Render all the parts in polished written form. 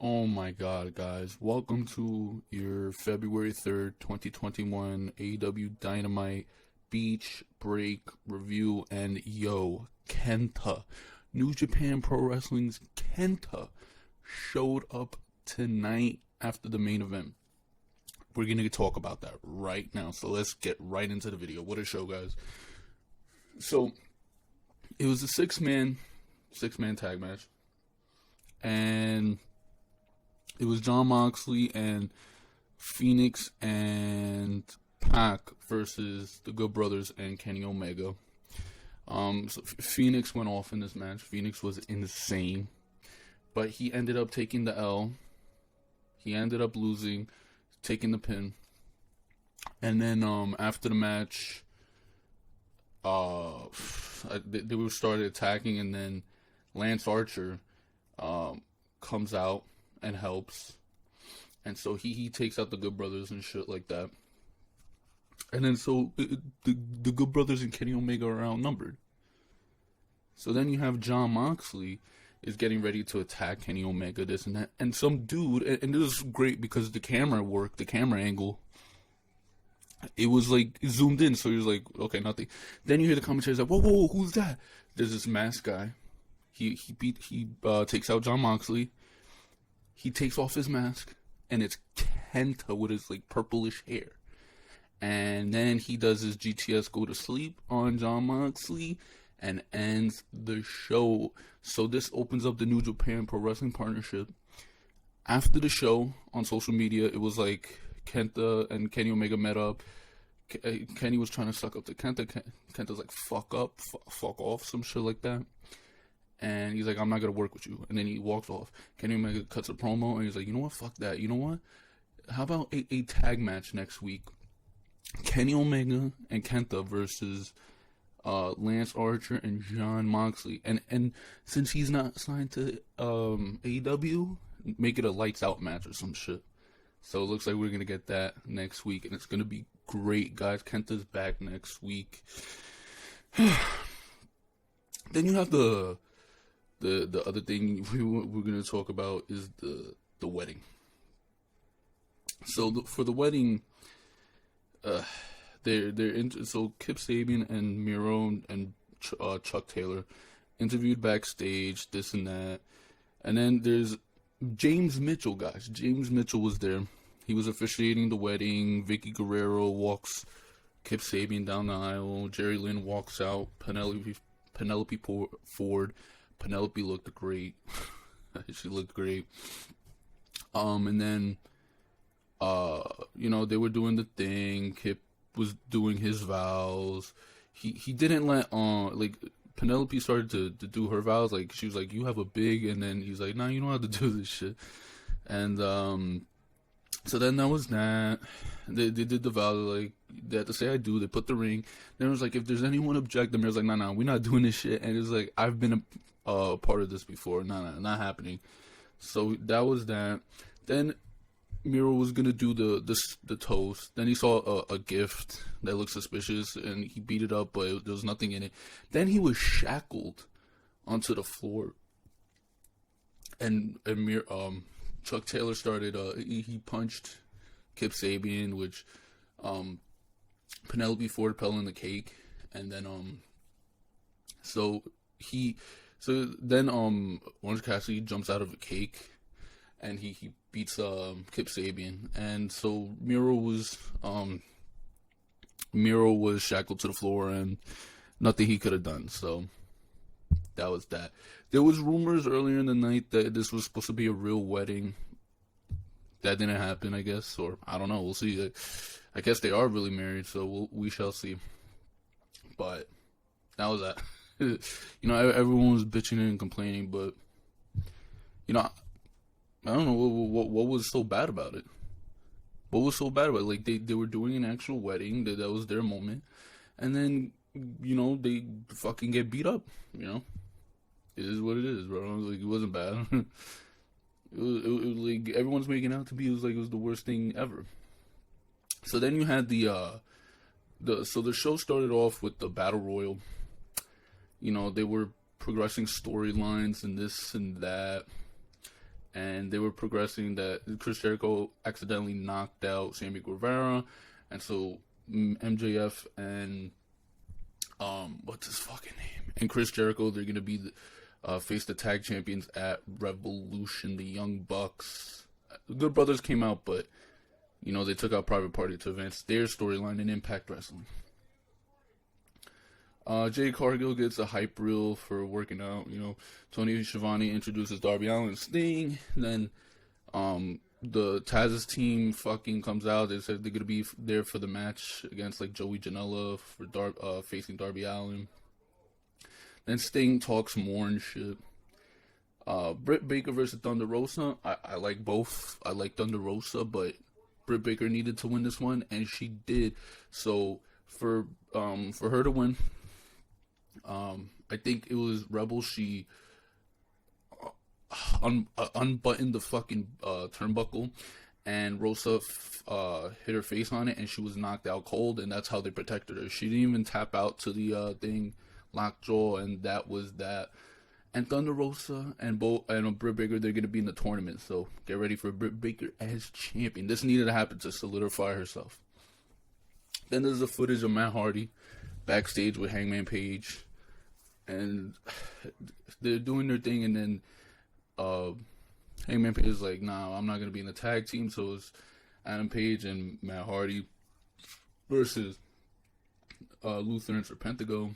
Oh my god, guys. Welcome to your February 3rd, 2021 Aew Dynamite Beach Break Review. And yo, Kenta, New Japan Pro Wrestling's Kenta showed up tonight after the main event. We're gonna talk about that right now. So let's get right into the video. What a show, guys. So it was a six-man tag match. And it was Jon Moxley and FENIX and PAC versus the Good Brothers and Kenny Omega. So FENIX went off in this match. FENIX was insane, but he ended up taking the L. He ended up losing, taking the pin. And then after the match, they were started attacking, and then Lance Archer comes out and helps, and so he takes out the Good Brothers and shit like that. And then so the Good Brothers and Kenny Omega are outnumbered. So then you have Jon Moxley is getting ready to attack Kenny Omega, this and that, and some dude, and this is great because the camera work, the camera angle, it was like zoomed in, so he was like, okay, nothing. Then you hear the commentators like, whoa, who's that? There's this masked guy. He takes out Jon Moxley. He takes off his mask, and it's Kenta with his like purplish hair. And then he does his GTS go to sleep on Jon Moxley and ends the show. So this opens up the New Japan Pro Wrestling partnership. After the show on social media, it was like Kenta and Kenny Omega met up. Kenny was trying to suck up to Kenta. Kenta's like, fuck off, some shit like that. And he's like, I'm not going to work with you. And then he walks off. Kenny Omega cuts a promo, and he's like, you know what? Fuck that. You know what? How about a tag match next week? Kenny Omega and Kenta versus Lance Archer and Jon Moxley. And since he's not signed to AEW, make it a lights out match or some shit. So it looks like we're going to get that next week. And it's going to be great, guys. Kenta's back next week. Then you have the other thing we're going to talk about is the wedding. So for the wedding, so Kip Sabian and Miro and Chuck Taylor interviewed backstage, this and that. And then there's James Mitchell, guys. James Mitchell was there. He was officiating the wedding. Vicky Guerrero walks Kip Sabian down the aisle. Jerry Lynn walks out. Penelope Ford. Penelope looked great. She looked great. And then, they were doing the thing. Kip was doing his vows. He didn't let, Penelope started to do her vows. Like, she was like, you have a big, and then he's like, nah, you don't have to do this shit. And, so then that was that. They did the vow, like, they had to say I do. They put the ring. Then it was like, if there's anyone object, the mayor's like, nah, we're not doing this shit. And it was like, I've been a part of this before. Nah, not happening. So that was that. Then Miro was gonna do the toast. Then he saw a gift that looked suspicious, and he beat it up, but there was nothing in it. Then he was shackled onto the floor, and Chuck Taylor started. He punched Kip Sabian, which Penelope Ford fell in the cake, and then then Orange Cassidy jumps out of a cake, and he beats Kip Sabian, and so Miro was shackled to the floor, and nothing he could have done. So that was that. There was rumors earlier in the night that this was supposed to be a real wedding. That didn't happen, I guess, or I don't know. We'll see. I guess they are really married, so we shall see. But that was that. Everyone was bitching and complaining, but I don't know what was so bad about it. What was so bad about it? Like they were doing an actual wedding. That was their moment, and then they fucking get beat up. It is what it is, bro. Like, it wasn't bad. It was like everyone's making out to be. It was the worst thing ever. So then you had the show started off with the battle royal. They were progressing storylines and this and that. and they were progressing that Chris Jericho accidentally knocked out Sammy Guevara, and so MJF and what's his fucking name, and Chris Jericho, they're gonna be face the tag champions at Revolution. The Young Bucks, the Good Brothers came out, but you know, they took out Private Party to advance their storyline in Impact Wrestling. Jay Cargill gets a hype reel for working out. You know, Tony Schiavone introduces Darby Allin and Sting. Then the Taz's team fucking comes out. They said they're gonna be there for the match against like Joey Janela for facing Darby Allin. Then Sting talks more and shit. Britt Baker versus Thunder Rosa. I like both. I like Thunder Rosa, but Britt Baker needed to win this one, and she did. So for her to win, I think it was Rebel. She unbuttoned the fucking turnbuckle, and Rosa hit her face on it, and she was knocked out cold, and that's how they protected her. She didn't even tap out to the thing, lockjaw, and that was that. And Thunder Rosa and Britt Baker, they're gonna be in the tournament, so get ready for Britt Baker as champion. This needed to happen to solidify herself. Then there's the footage of Matt Hardy backstage with Hangman Page, and they're doing their thing, and then Hangman Page is like, "Nah, I'm not gonna be in the tag team." So it's Adam Page and Matt Hardy versus Luther and Serpentico.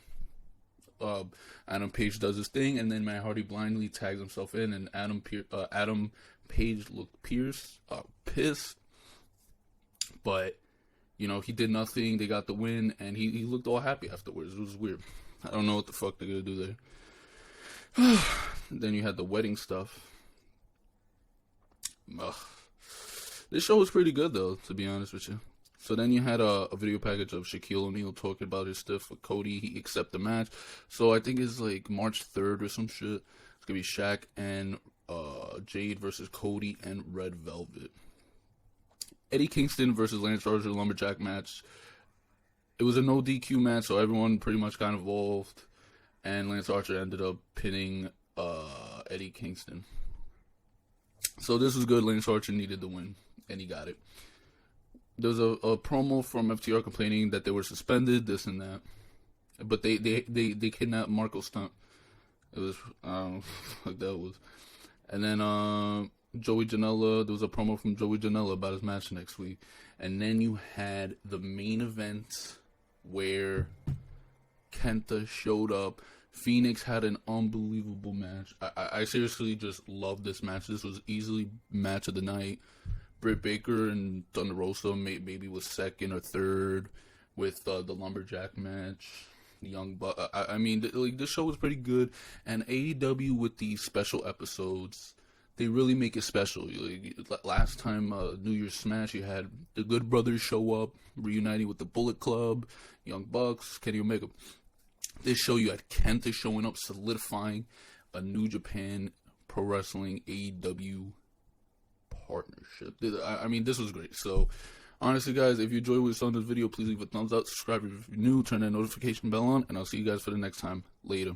Adam Page does his thing, and then Matt Hardy blindly tags himself in, and Adam Page looked pissed, but you know, he did nothing. They got the win, and he looked all happy afterwards. It was weird. I don't know what the fuck they're gonna do there. Then you had the wedding stuff. This show was pretty good, though, to be honest with you. So then you had a video package of Shaquille O'Neal talking about his stuff with Cody. He accepted the match. So I think it's like March 3rd or some shit. It's going to be Shaq and Jade versus Cody and Red Velvet. Eddie Kingston versus Lance Archer Lumberjack match. It was a no DQ match, so everyone pretty much got involved. And Lance Archer ended up pinning Eddie Kingston. So this was good. Lance Archer needed the win, and he got it. There was a promo from FTR complaining that they were suspended, this and that. But they kidnapped Marco Stunt. It was, I don't know what that was. And then Joey Janela, there was a promo from Joey Janela about his match next week. And then you had the main event where Kenta showed up. FENIX had an unbelievable match. I seriously just loved this match. This was easily match of the night. Britt Baker and Thunder Rosa maybe was second or third with the Lumberjack match. Young Buck. I mean, like, this show was pretty good. And AEW with these special episodes, they really make it special. Like, last time, New Year's Smash, you had the Good Brothers show up, reuniting with the Bullet Club, Young Bucks, Kenny Omega. This show, you had Kenta showing up, solidifying a New Japan Pro Wrestling AEW partnership. I mean, this was great. So, honestly, guys, if you enjoyed what you saw in this video, please leave a thumbs up, subscribe if you're new, turn that notification bell on, and I'll see you guys for the next time. Later.